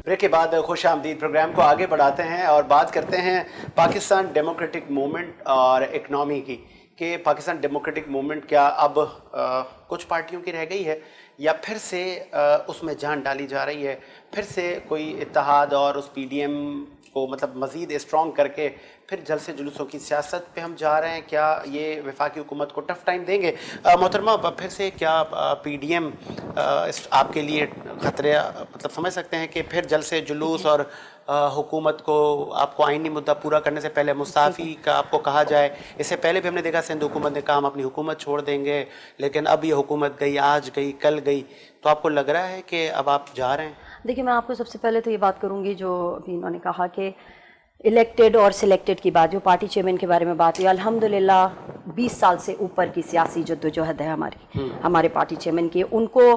Break کے بعد خوش آمدید پروگرام کو آگے بڑھاتے ہیں اور بات کرتے ہیں پاکستان ڈیموکریٹک موومنٹ اور اکنامی کی کہ پاکستان ڈیموکریٹک موومنٹ کیا اب کچھ پارٹیوں کی رہ گئی ہے یا پھر سے اس میں جان ڈالی جا رہی ہے، پھر سے کوئی اتحاد اور اس پی ڈی ایم کو مطلب مزید اسٹرانگ کر کے پھر جلسے جلوسوں کی سیاست پہ ہم جا رہے ہیں، کیا یہ وفاقی حکومت کو ٹف ٹائم دیں گے؟ محترمہ پھر سے کیا پی ڈی ایم آپ کے لیے خطرے مطلب سمجھ سکتے ہیں کہ پھر جلسے جلوس اور حکومت کو آپ کو آئینی مدعا پورا کرنے سے پہلے مستعفی کا آپ کو کہا جائے؟ اس سے پہلے بھی ہم نے دیکھا سندھ حکومت نے کہا ہم اپنی حکومت چھوڑ دیں گے، لیکن اب یہ حکومت گئی، آج گئی، کل گئی، تو آپ کو لگ رہا ہے کہ اب آپ جا رہے ہیں؟ دیکھیے، میں آپ کو سب سے پہلے تو یہ بات کروں گی جو ابھی انہوں نے کہا کہ الیکٹڈ اور سلیکٹڈ کی بات، جو پارٹی چیئرمین کے بارے میں بات ہوئی، الحمدللہ 20 سال سے اوپر کی سیاسی جدوجہد ہے ہمارے پارٹی چیئرمین کی، ان کو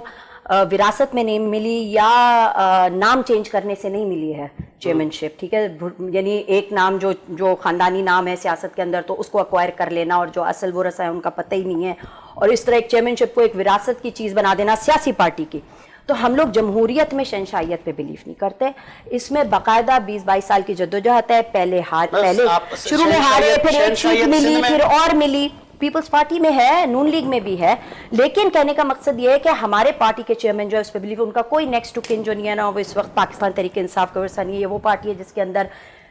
وراثت میں نہیں ملی یا نام چینج کرنے سے نہیں ملی ہے چیئرمین شپ، ٹھیک ہے؟ یعنی ایک نام جو خاندانی نام ہے سیاست کے اندر تو اس کو ایکوائر کر لینا اور جو اصل ورثہ ہے ان کا پتہ ہی نہیں ہے، اور اس طرح ایک چیئرمین شپ کو ایک وراثت کی چیز بنا دینا سیاسی پارٹی کی، تو ہم لوگ جمہوریت میں شہنشاہیت پہ بلیف نہیں کرتے۔ اس میں باقاعدہ 20-22 سال کی جدوجہد ہے، پہلے شروع میں ہارے، پھر ایک سیٹ ملی، پھر اور ملی، پیپلز پارٹی میں ہے، نون لیگ میں بھی ہے، لیکن کہنے کا مقصد یہ ہے کہ ہمارے پارٹی کے چیئرمین جو ہے اس پہ بلیف، ان کا کوئی نیکسٹ ٹو کن جو نہیں ہے نا، وہ اس وقت پاکستان تحریک انصاف کا ورثہ نہیں ہے۔ یہ وہ پارٹی ہے جس کے اندر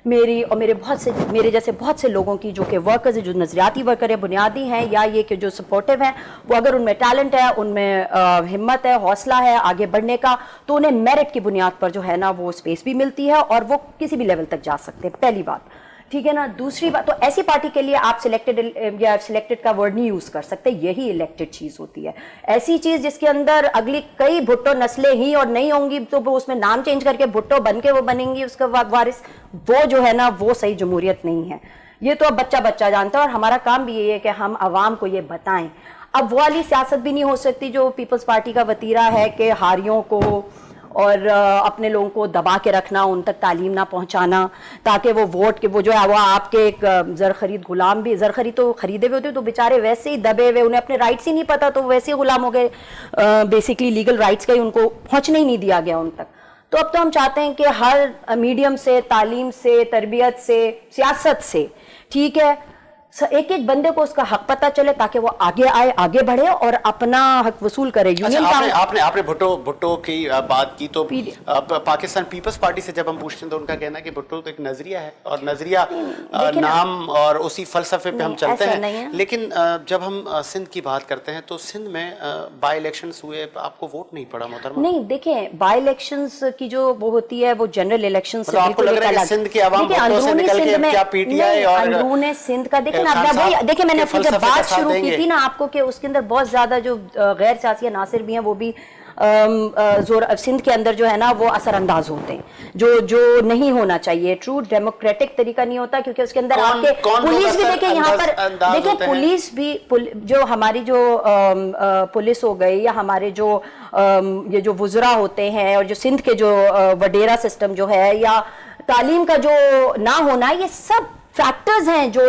میری اور میرے جیسے بہت سے لوگوں کی جو کہ ورکرز ہیں، جو نظریاتی ورکر ہیں، بنیادی ہیں، یا یہ کہ جو سپورٹیو ہیں، وہ اگر ان میں ٹیلنٹ ہے، ان میں ہمت ہے، حوصلہ ہے آگے بڑھنے کا، تو انہیں میرٹ کی بنیاد پر جو ہے نا وہ اسپیس بھی ملتی ہے اور وہ کسی بھی لیول تک جا سکتے ہیں، پہلی بات، ٹھیک ہے نا؟ دوسری بات، تو ایسی پارٹی کے لیے آپ سلیکٹڈ کا ورڈ نہیں یوز کر سکتے، یہی الیکٹڈ چیز ہوتی ہے۔ ایسی چیز جس کے اندر اگلی کئی بھٹو نسلیں ہی اور نہیں ہوں گی، تو وہ اس میں نام چینج کر کے بھٹو بن کے وہ بنیں گی اس کا وارث، وہ جو ہے نا وہ صحیح جمہوریت نہیں ہے۔ یہ تو اب بچہ جانتا ہے، اور ہمارا کام بھی یہی ہے کہ ہم عوام کو یہ بتائیں۔ اب وہ والی سیاست بھی نہیں ہو سکتی جو پیپلز پارٹی کا وتیرہ ہے کہ ہاریوں کو اور اپنے لوگوں کو دبا کے رکھنا، ان تک تعلیم نہ پہنچانا، تاکہ وہ ووٹ کے وہ جو ہے وہ آپ کے ایک زر خرید غلام بھی، زر خرید تو خریدے ہوئے ہوتے تو بیچارے ویسے ہی دبے ہوئے، انہیں اپنے رائٹس ہی نہیں پتا تو ویسے ہی غلام ہو گئے، بیسکلی لیگل رائٹس کا ہی ان کو پہنچنے ہی نہیں دیا گیا ان تک۔ تو اب تو ہم چاہتے ہیں کہ ہر میڈیم سے، تعلیم سے، تربیت سے، سیاست سے، ٹھیک ہے، ایک ایک بندے کو اس کا حق پتہ چلے تاکہ وہ آگے آئے، آگے بڑھے اور اپنا حق وصول کرے۔ آپ نے بھٹو کی بات کی تو پاکستان پیپلز پارٹی سے جب ہم پوچھتے ہیں تو ان کا کہنا ہے کہ بھٹو تو ایک نظریہ ہے، اور نظریہ نام اور اسی فلسفے پہ ہم چلتے ہیں، لیکن جب ہم سندھ کی بات کرتے ہیں تو سندھ میں بائی الیکشنز ہوئے، آپ کو ووٹ نہیں پڑا محترمہ؟ نہیں، دیکھیں، بائی الیکشنز کی جو وہ ہوتی ہے وہ جنرل الیکشن سے بالکل الگ۔ سندھ کے عوام ووٹوں سے نکل کے کیا پی ٹی آئی اور اندرون سندھ کا دیکھیں نا، دیکھیں میں نے اپنی جب بات شروع کی تھی نا آپ کو کہ اس کے اندر بہت زیادہ جو غیر سیاسی عناصر بھی ہیں وہ بھی سندھ کے اندر جو ہے نا وہ اثر انداز ہوتے ہیں، جو نہیں ہونا چاہیے، ٹرو ڈیموکریٹک طریقہ نہیں ہوتا، کیونکہ اس کے اندر آپ کے پولیس بھی دیکھیں، یہاں پر دیکھیں پولیس بھی، جو ہماری جو پولیس ہو گئی یا ہمارے جو یہ جو وزراء ہوتے ہیں اور جو سندھ کے جو وڈیرا سسٹم جو ہے یا تعلیم کا جو نہ ہونا، یہ سب فیکٹرز ہیں جو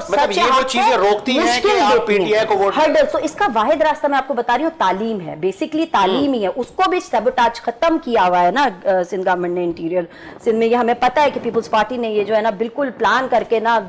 سچ ہے، وہ چیزیں روکتی ہیں کہ آپ پی ٹی آئی کو ووٹ دیں۔ تو اس کا واحد راستہ میں آپ کو بتا رہی ہوں تعلیم ہے، بیسکلی تعلیم ہی ہے، اس کو بھی سیبوٹاج ختم کیا ہوا ہے نا سندھ گورنمنٹ نے، انٹیریئر سندھ میں۔ یہ ہمیں پتہ ہے کہ پیپلز پارٹی نے یہ جو ہے نا بالکل پلان کر کے نا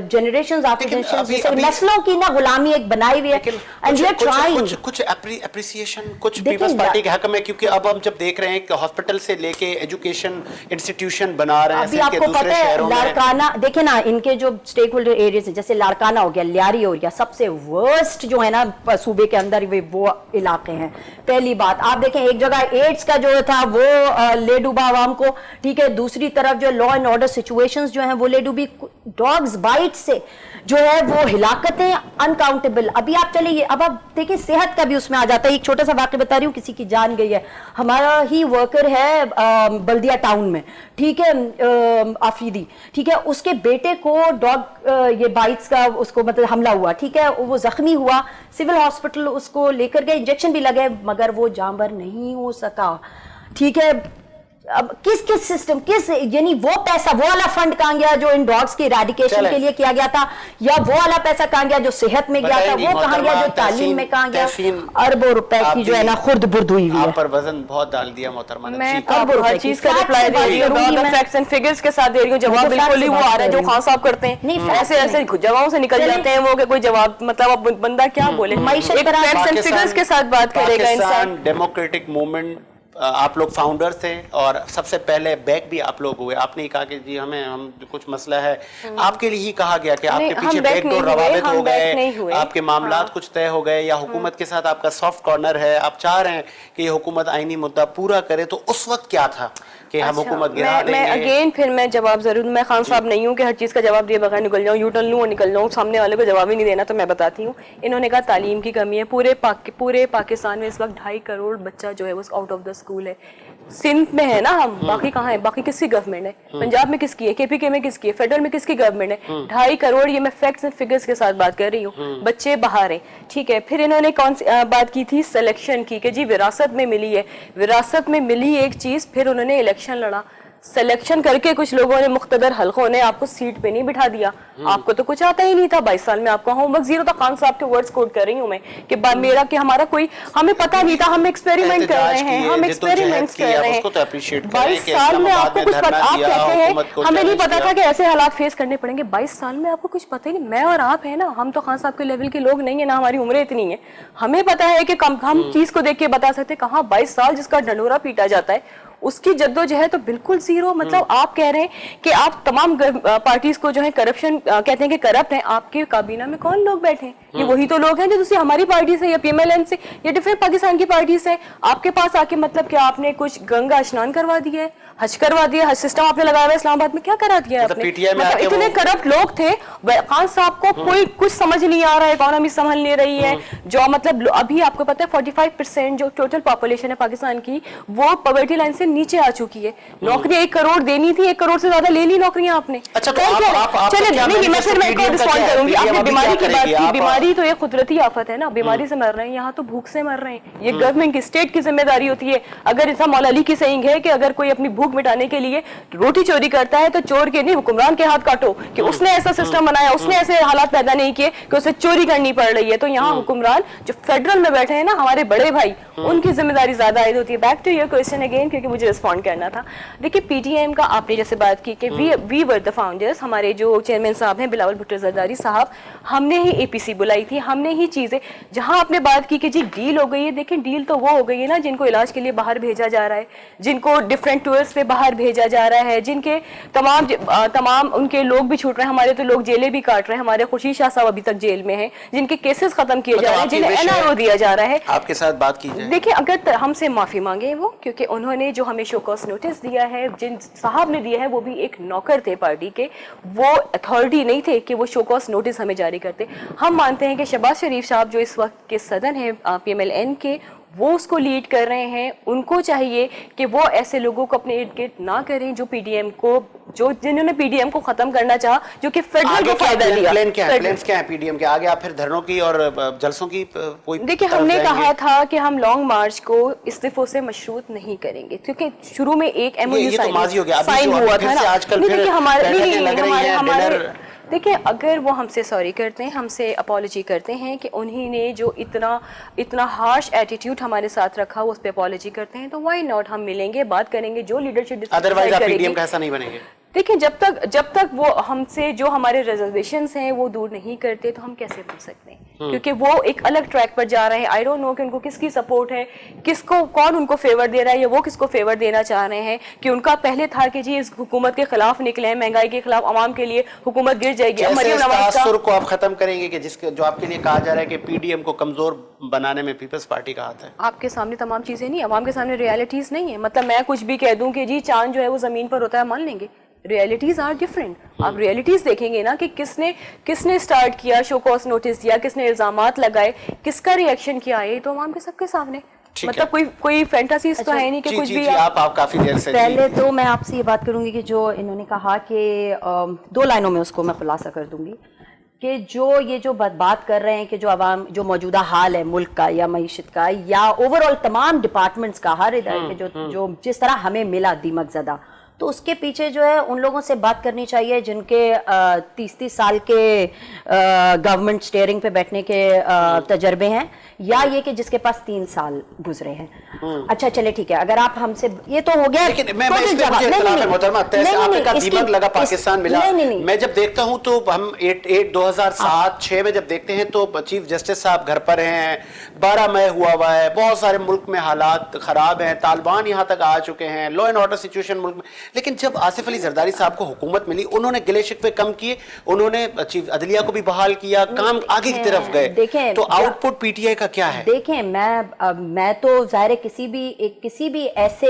جنریشنز آفٹر جنریشنز نسلوں کی نا غلامی ایک بنائی ہوئی ہے، اینڈ وی آر ٹرائنگ کچھ اپریسیشن کچھ پیپلز پارٹی کے حق میں، کیونکہ اب ہم جب دیکھ رہے ہیں کہ ہاسپٹل سے لے کے ایجوکیشن انسٹیٹیوشن بنا رہے ہیں ابھی آپ کو پتہ ہے لاڑکانہ، دیکھیں نا ان کے جو سٹیک ہولڈر ایریاز ہیں، جیسے لاڑکانہ ہو گیا، لیاری ہو گیا، سب سے ورسٹ جو ہے نا صوبے کے اندر وہ علاقے ہیں۔ پہلی بات آپ دیکھیں، ایک جگہ ایڈز کا جو تھا وہ لے ڈوبا عوام کو، ٹھیک ہے، دوسری طرف جو لا اینڈ آرڈر سچویشنز جو ہیں وہ لے ڈوبی، ڈاگز بائٹ سے جو ہے وہ ہلاکتیں انکاؤنٹیبل۔ ابھی آپ چلیے، اب آپ دیکھیں صحت کا بھی اس میں آ جاتا ہے۔ ایک چھوٹا سا واقعہ بتا رہی ہوں، کسی کی جان گئی ہے، ہمارا ہی ورکر ہے بلدیہ ٹاؤن میں، ٹھیک ہے، آفریدی، ٹھیک ہے، اس کے بیٹے کو ڈاگ یہ بائٹس کا اس کو مطلب حملہ ہوا، ٹھیک ہے، وہ زخمی ہوا، سول ہاسپٹل اس کو لے کر گئے، انجیکشن بھی لگے، مگر وہ جانور نہیں ہو سکا، ٹھیک ہے۔ اب کس سسٹم یعنی وہ پیسہ وہ والا فنڈ کہاں گیا جو ان ڈاگز کی ایریڈیکیشن کے لیے کیا گیا تھا, یا وہ والا پیسہ کہاں گیا جو صحت میں گیا تھا, وہ کہاں گیا جو تعلیم میں کہاں گیا؟ اربوں روپے کی جو ہے نا خرد برد ہوئی ہوئی ہے. آپ پر وزن بہت ڈال دیا محترمہ نے. میں ہر چیز کا رپلائی دے رہی ہوں, فیکٹس اینڈ فگرز کے ساتھ دے رہی ہوں. جواب بالکل ہی وہ آ رہا ہے جو خان صاحب کرتے ہیں, ایسے ایسے جگہوں سے نکل جاتے ہیں وہ کہ کوئی جواب مطلب اب بندہ کیا بولے. معیشت پر فیکٹس اینڈ فگرز کے ساتھ بات کرے گا انسان. پاکستان ڈیموکریٹک موومنٹ آپ لوگ فاؤنڈر تھے اور سب سے پہلے بیک بھی آپ لوگ ہوئے. آپ نے کہا کہ جی ہم کچھ مسئلہ ہے, آپ کے لیے ہی کہا گیا کہ آپ کے پیچھے بیک ڈور روابط ہو گئے, آپ کے معاملات کچھ طے ہو گئے, یا حکومت کے ساتھ آپ کا سافٹ کارنر ہے, آپ چاہ رہے ہیں کہ یہ حکومت آئینی مدعا پورا کرے, تو اس وقت کیا تھا کہ ہم حکومت گرا دیں گے؟ میں اگین پھر میں جواب ضرور, میں خان صاحب نہیں ہوں کہ ہر چیز کا جواب دیے بغیر نکل جاؤں, یو ٹرن لوں اور نکل جاؤں, سامنے والے کو جواب ہی نہیں دینا. تو میں بتاتی ہوں, انہوں نے کہا تعلیم کی کمی ہے. پورے پاکستان میں اس وقت 2.5 کروڑ بچہ جو ہے وہ آؤٹ آف دا اسکول ہے. سندھ میں ہے نا ہم, باقی کہاں ہے؟ باقی کس کی گورنمنٹ ہے؟ پنجاب میں کس کی ہے؟ کے پی کے میں کس کی ہے؟ فیڈرل میں کس کی گورنمنٹ ہے؟ 2.5 کروڑ, یہ میں فیکٹس اینڈ فگرز کے ساتھ بات کر رہی ہوں. بچے باہر ہیں, ٹھیک ہے. پھر انہوں نے کون سی بات کی تھی؟ سلیکشن کی, کہ جی وراثت میں ملی ہے. وراثت میں ملی ایک چیز, پھر انہوں نے الیکشن لڑا. سلیکشن کر کے کچھ لوگوں نے, مقتدر حلقوں نے آپ کو سیٹ پہ نہیں بٹھا دیا. آپ کو تو کچھ آتا ہی نہیں تھا. 22 سال میں آپ کا ہوم ورک زیرو تھا. خان صاحب کے ورڈز کوٹ کر رہی ہوں میں کہ میرا کہ ہمارا کوئی, ہمیں پتا نہیں تھا, ہم ایکسپیریمنٹ کر رہے ہیں, ہم ایکسپیریمنٹس کر رہے ہیں. 22 سال میں آپ کو کچھ پتا, آپ کہتے ہیں ہمیں نہیں پتا تھا کہ ایسے حالات فیس کرنے پڑیں گے. 22 سال میں آپ کو کچھ پتا ہی نہیں. میں اور آپ ہیں نا, ہم تو خان صاحب کے لیول کے لوگ نہیں ہیں, نہ ہماری عمریں اتنی ہیں. ہمیں پتا ہے کہ ہم چیز کو دیکھ کے بتا سکتے کہاں 22 سال جس کا ڈنڈورا پیٹا جاتا ہے اس کی جدوجہد تو بالکل زیرو. مطلب آپ کہہ رہے ہیں کہ آپ تمام پارٹیز کو جو ہے کرپشن کہتے ہیں کہ کرپٹ ہیں. آپ کے کابینہ میں کون لوگ بیٹھے ہیں؟ یہ وہی تو لوگ ہیں جو دوسری ہماری پارٹی سے یا پی ایم ایل این سے یا ڈفرینٹ پاکستان کی پارٹی سے. آپ کے پاس آ کے مطلب کہ آپ نے کچھ گنگا اسنان کروا دیا ہے, حج کروا دیا, حج سسٹم آپ نے لگایا ہوا ہے اسلام آباد میں, کیا کرا دیا آپ نے؟ مطلب اتنے کرپٹ لوگ تھے. خان صاحب کو کوئی کچھ سمجھ نہیں آ رہا ہے, اکانومی سنبھل نہیں رہی ہے. جو مطلب ابھی آپ کو پتا ہے 45% جو ٹوٹل پاپولیشن ہے پاکستان کی وہ پاورٹی لائن سے نیچے آ چکی ہے. نوکریاں 1 کروڑ دینی تھی, 1 کروڑ سے زیادہ لے لی نوکریاں آپ نے. چلے نہیں, میں پھر رسپونڈ کروں گی. آپ نے بیماری کی بات کی, بیماری تو ایک قدرتی آفت ہے نا, بیماری سے مر رہے ہیں. یہاں تو بھوک سے مر رہے ہیں. یہ گورنمنٹ کی, اسٹیٹ کی ذمہ داری ہوتی ہے. اگر ایسا مولا علی کی سینگ ہے کہ اگر کوئی اپنی بھوک مٹانے کے لیے روٹی چوری کرتا ہے تو چور کے نہیں, حکمران کے ہاتھ کاٹو کہ اس نے ایسا سسٹم بنایا, اس نے ایسے حالات پیدا نہیں کیے کہ اسے چوری کرنی پڑ رہی ہے. تو یہاں حکمران جو فیڈرل میں بیٹھے ہیں نا, ہمارے بڑے بھائی, ان کی ذمہ داری زیادہ عائد ہوتی ہے. Back to your question again, کیونکہ مجھے رسپونڈ کرنا تھا. دیکھیے پی ٹی ایم کا آپ نے جیسے بات کی کہ وی ور دا فاؤنڈرز, ہمارے جو چیئرمین صاحب ہیں بلاول بھٹو زرداری صاحب, ہم نے ہی اے پی سی بلائی تھی, ہم نے ہی چیزیں. جہاں آپ نے بات کی کہ جی ڈیل ہو گئی ہے, دیکھیں ڈیل تو وہ ہو گئی ہے نا جن کو علاج کے لیے باہر بھیجا جا رہا ہے, جن کو ڈفرینٹ ٹورس پہ باہر بھیجا جا رہا ہے, جن کے تمام ان کے لوگ بھی چھوٹ رہے ہیں. ہمارے تو لوگ جیلیں بھی کاٹ رہے ہیں. ہمارے خورشید شاہ صاحب ابھی تک جیل میں ہیں, جن کے کیسز ختم کیے جا رہے ہیں, جنہیں این آر او دیا جا رہا ہے. آپ کے ساتھ بات کی جائے, دیکھیں اگر ہم سے معافی مانگے وہ, کیونکہ انہوں نے جو ہمیں شو کاز نوٹس دیا ہے, جن صاحب نے دیا ہے وہ بھی ایک نوکر تھے پارٹی کے, وہ اتھارٹی نہیں تھے کہ وہ شو کاز نوٹس ہمیں جاری کرتے. ہم مانتے ہیں کہ شہباز شریف صاحب جو اس وقت کے صدر ہیں پی ایم ایل این کے, وہ اس کو لیڈ کر رہے ہیں. ان کو چاہیے کہ وہ ایسے لوگوں کو اپنے ارد گرد نہ کریں جو پی ڈی ایم کو, جنہوں نے پی ڈی ایم کو ختم کرنا چاہا, جو کہ فیڈرل کو فائدہ دیا. پلانز کیا ہیں پی ڈی ایم کے آگے؟ آپ پھر دھرنوں کی اور جلسوں کی کوئی؟ دیکھیں ہم نے کہا تھا کہ ہم لانگ مارچ کو استعفوں سے مشروط نہیں کریں گے, کیونکہ شروع میں ایک ایم او یو سائن ہوا تھا نا. دیکھیں اگر وہ ہم سے سوری کرتے ہیں, ہم سے اپالوجی کرتے ہیں کہ انہی نے جو اتنا ہارش ایٹیٹیوڈ ہمارے ساتھ رکھا, وہ اس پہ اپالوجی کرتے ہیں, تو وائی ناٹ, ہم ملیں گے, بات کریں گے, جو لیڈرشپ ادروائز آپ پی ڈی ایم کا ایسا نہیں بنیں گے. دیکھیں جب تک وہ ہم سے جو ہمارے ریزرویشنز ہیں وہ دور نہیں کرتے تو ہم کیسے بن سکتے ہیں, کیونکہ وہ ایک الگ ٹریک پر جا رہے ہیں. آئی ڈونٹ نو کہ ان کو کس کی سپورٹ ہے, کون ان کو فیور دے رہا ہے, یا وہ کس کو فیور دینا چاہ رہے ہیں. کہ ان کا پہلے تھا کہ جی اس حکومت کے خلاف نکلے ہیں, مہنگائی کے خلاف, عوام کے لیے حکومت گر جائے گی. مریم نواز تاثر کو آپ ختم کریں گے کہ جو آپ کے لیے کہا جا رہا ہے کہ پی ڈی ایم کو کمزور بنانے میں پیپلز پارٹی کا ہاتھ ہے. آپ کے سامنے تمام چیزیں نہیں, عوام کے سامنے ریالٹیز نہیں ہے. مطلب میں کچھ بھی کہہ دوں کہ جی چاند جو ہے وہ زمین پر ہوتا ہے, مان لیں گے. Realities are different. آپ ریالٹیز دیکھیں گے نا کہ کس نے اسٹارٹ کیا, شو کاز نوٹس دیا, کس نے الزامات لگائے, کس کا ریئیکشن کیا, یہ تو عوام کے سب کے سامنے. مطلب کوئی فینٹاسیز تو ہے نہیں کہ کچھ بھی. آپ کافی دیر سے پہلے تو میں آپ سے یہ بات کروں گی کہ جو انہوں نے کہا کہ 2 لائنوں میں اس کو میں خلاصہ کر دوں گی کہ یہ جو بات کر رہے ہیں کہ جو عوام جو موجودہ حال ہے ملک کا یا معیشت کا یا اوور آل تمام ڈپارٹمنٹس کا ہر ادارے کے جو جس طرح ہمیں ملا دیمک زدہ، تو اس کے پیچھے جو ہے ان لوگوں سے بات کرنی چاہیے جن کے 30 سال کے گورنمنٹ اسٹیئرنگ پہ بیٹھنے کے تجربے ہیں، یا یہ کہ جس کے پاس 3 سال گزرے ہیں. اچھا چلے ٹھیک ہے، اگر آپ ہم سے یہ تو ہو گیا. لیکن میں اس پہ مجھے اختلاف ہے محترمہ، آپ نے کہا دیمک لگا پاکستان ملا. میں جب دیکھتا ہوں تو ہم 2007-6 میں جب دیکھتے ہیں تو چیف جسٹس صاحب گھر پر ہیں، 12 مئی ہوا ہے، بہت سارے ملک میں حالات خراب ہیں، طالبان یہاں تک آ چکے ہیں، لا اینڈ آرڈر سچویشن ملک میں. لیکن جب آصف علی زرداری صاحب کو حکومت ملی، انہوں نے گلے شکوے کم کیے، انہوں نے چیف عدلیہ کو بھی بحال کیا، کام آگے کی طرف گئے. تو out put P T I کا کیا ہے؟ دیکھیں میں تو ظاہر کسی بھی ایسے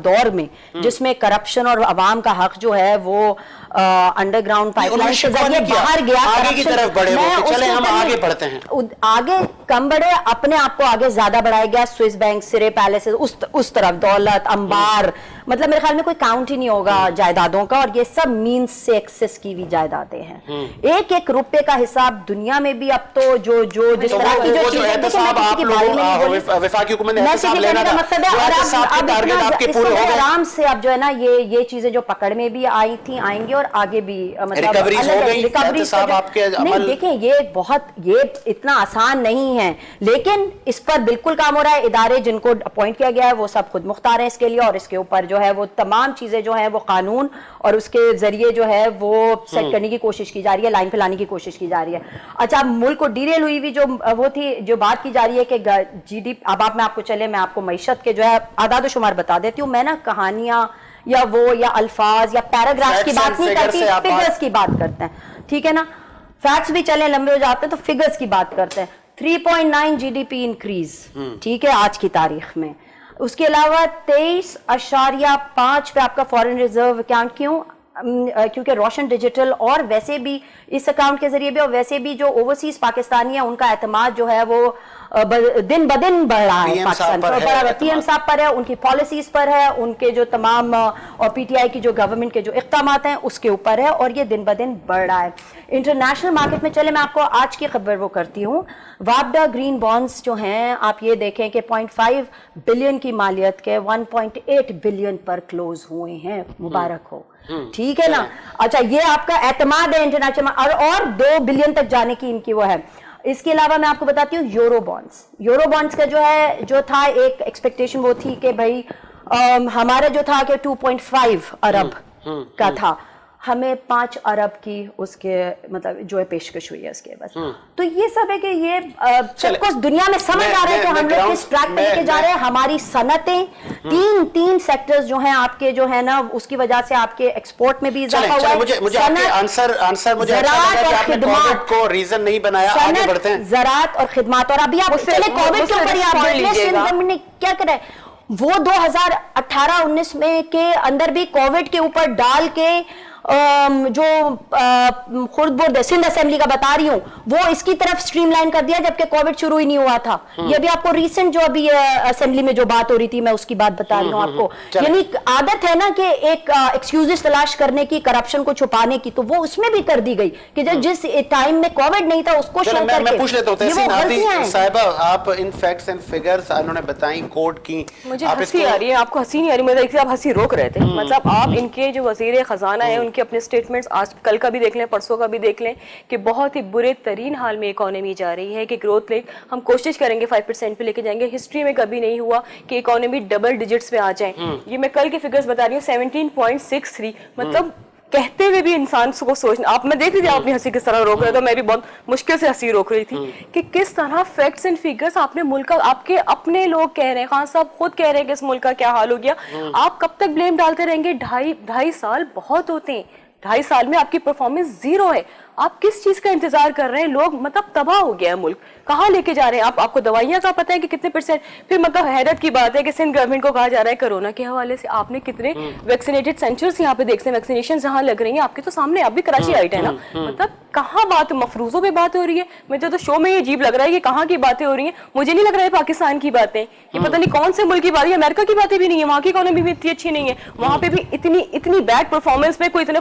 دور میں جس میں کرپشن اور عوام کا حق جو ہے وہ انڈر گراؤنڈ پائپ لائن کے ذریعے باہر گیا، آگے کی طرف بڑھے، چلے ہم آگے بڑھتے ہیں، آگے کم بڑھے، اپنے آپ کو آگے زیادہ بڑھایا گیا. سوئس بینک، سرے پیلس، اس طرف دولت، انبار، مطلب میرے خیال میں کوئی کاؤنٹ ہی نہیں ہوگا جائیدادوں کا، اور یہ سب مینس سے ایکسس کی ہوئی جائیدادیں ہیں. ایک ایک روپے کا حساب دنیا میں بھی اب تو جو جس طرح کی جو چیزیں وفاقی حکومت میں صرف کہنے کا مقصد ہے، اور اب آرام سے اب جو ہے نا یہ چیزیں جو پکڑ میں بھی آئی تھیں، آئیں گی اور آگے بھی مطلب نہیں. دیکھیں یہ اتنا آسان نہیں ہے، لیکن اس پر بالکل کام ہو رہا ہے. ادارے جن کو اپوائنٹ کیا گیا ہے وہ سب خود مختار ہیں اس کے لیے، اور اس کے اوپر جو ہے وہ تمام چیزیں جو ہیں وہ قانون اور اس کے ذریعے جو ہے وہ سیٹ کرنے کی کوشش کی جا رہی ہے، لائن پہ لانے کی کوشش کی جا رہی ہے. اچھا، ملک کو ڈیریل ہوئی ہوئی جو وہ تھی، جو بات کی جا رہی ہے کہ جی ڈی، اب میں آپ کو چلے میں آپ کو معیشت کے جو ہے اعداد و شمار بتا دیتی ہوں. میں نا کہانیاں یا الفاظ یا پیراگراف کی بات نہیں کرتی، فگرز کی بات کرتے ہیں، ٹھیک ہے نا. فیکٹس بھی چلے لمبے ہو جاتے ہیں تو فگرز کی بات کرتے ہیں. 3.9 جی ڈی پی انکریز، ٹھیک ہے، آج کی تاریخ میں. اس کے علاوہ 23.5 پہ آپ کا فورن ریزرو اکاؤنٹ. کیونکہ روشن ڈیجیٹل اور ویسے بھی اس اکاؤنٹ کے ذریعے بھی، اور ویسے بھی جو اوورسیز پاکستانی ہیں ان کا اعتماد جو ہے وہ دن بدن بڑھ رہا ہے پاکستان پر. پی ایم صاحب پر ہے، ان کی پالیسیز پر ہے، ان کے جو تمام اور پی ٹی آئی کی جو گورنمنٹ کے جو اقدامات ہیں اس کے اوپر ہے، اور یہ دن بدن بڑھ رہا ہے. انٹرنیشنل مارکیٹ میں چلے میں آپ کو آج کی خبر وہ کرتی ہوں. وابڈا گرین بانڈز جو ہیں آپ یہ دیکھیں کہ 0.5 بلین کی مالیت کے 1.8 بلین پر کلوز ہوئے ہیں. مبارک ہو، ٹھیک ہے نا. اچھا، یہ آپ کا اعتماد ہے انٹرنیشنل، اور 2 بلین تک جانے کی ان کی وہ ہے. اس کے علاوہ میں آپ کو بتاتی ہوں یورو بانڈز کا جو تھا ایک ایکسپیکٹیشن وہ تھی کہ بھائی ہمارا جو تھا کہ 2.5 ارب کا تھا، ہمیں 5 ارب کی اس کے مطلب جو ہے پیشکش ہوئی ہے اس کے بس. تو یہ سب ہے کہ یہ سب کچھ دنیا میں سمجھ آ رہا ہے کہ ہم لوگ کس ٹریک پہ لے کے جا رہے ہیں. ہماری صنعتیں تین سیکٹرز جو ہیں آپ کے جو ہے نا اس کی وجہ سے آپ کے ایکسپورٹ میں بھی اضافہ ہوا ہے. مجھے آنسر مجھے اچھا لگا کہ آپ نے کووڈ کو ریزن نہیں بنایا. آگے بڑھتے ہیں. زراعت اور خدمات. اور ابھی آپ چلے کووڈ کے اوپر آپ دیکھ لیں گورنمنٹ نے کیا کرا ہے. وہ 2018-19 میں کے اندر بھی کووڈ کے اوپر ڈال کے جو خرد برد سندھ اسمبلی کا بتا رہی ہوں وہ اس کی طرف سٹریم لائن کر دیا جبکہ کووڈ شروع ہی نہیں ہوا تھا. یہ بھی آپ کو ریسنٹ جو ابھی اسمبلی میں جو بات ہو رہی تھی میں اس کی بات بتا رہی ہوں آپ کو. یعنی عادت ہے نا کہ ایک ایکسکیوزز تلاش کرنے کی، کرپشن کو چھپانے کی، تو وہ اس میں بھی کر دی گئی کہ جس ٹائم میں کووڈ نہیں تھا اس کو شو کر کے. میں پوچھ لیتا ہوں تحسین ہادی صاحبہ، آپ ان فیکٹس اینڈ فگرز انہوں نے بتائیں کوڈ کی، مجھے ہنسی آ رہی ہے. آپ کو ہنسی نہیں آ رہی؟ مطلب آپ ہنسی روک رہے تھے. مطلب آپ ان کے جو وزیر خزانہ ہیں ان کے اپنے اسٹیٹمنٹس آج کل کا بھی دیکھ لیں، پرسوں کا بھی دیکھ لیں کہ بہت ہی برے ترین حال میں اکانومی جا رہی ہے. کہ گروتھ ریٹ ہم کوشش کریں گے 5% پہ لے کے جائیں گے. ہسٹری میں کبھی نہیں ہوا کہ اکانومی ڈبل ڈیجٹس پہ آ جائیں. یہ میں کل کے فگرز بتا رہی ہوں 17.63. مطلب کہتے ہوئے بھی انسان کو سوچنا. آپ میں دیکھ لیجیے آپ اپنی ہنسی کس طرح روک رہے تو میں بھی بہت مشکل سے ہنسی روک رہی تھی کہ کس طرح فیکٹس اینڈ فگرز آپ نے ملک کا، آپ کے اپنے لوگ کہہ رہے ہیں، خان صاحب خود کہہ رہے ہیں کہ اس ملک کا کیا حال ہو گیا. آپ کب تک بلیم ڈالتے رہیں گے؟ 2.5 سال بہت ہوتے ہیں. 2.5 سال میں آپ کی پرفارمنس زیرو ہے. آپ کس چیز کا انتظار کر رہے ہیں؟ لوگ مطلب تباہ ہو گیا ہے ملک. کہاں لے کے جا رہے ہیں آپ کو دوائیاں کا پتہ ہے کہ کتنے %؟ پھر مطلب حیرت کی بات ہے کہ سندھ گورنمنٹ کو کہا جا رہا ہے کرونا کے حوالے سے آپ نے کتنے ویکسینیٹڈ سینٹرز یہاں پہ دیکھتے ہیں، ویکسینیشن جہاں لگ رہی ہیں آپ کے تو سامنے. آپ بھی کراچی آئٹ ہے نا. مطلب کہاں بات مفروضوں پہ بات ہو رہی ہے. مجھے تو شو میں یہ عجیب لگ رہا ہے کہ کہاں کی باتیں ہو رہی ہیں. مجھے نہیں لگ رہا ہے پاکستان کی باتیں، یہ پتہ نہیں کون سے ملک کی بات ہے. امریکہ کی باتیں بھی نہیں ہے، وہاں کی اکانومی بھی اتنی اچھی نہیں ہے. وہاں پہ بھی اتنی بیڈ پرفارمنس پہ کوئی اتنے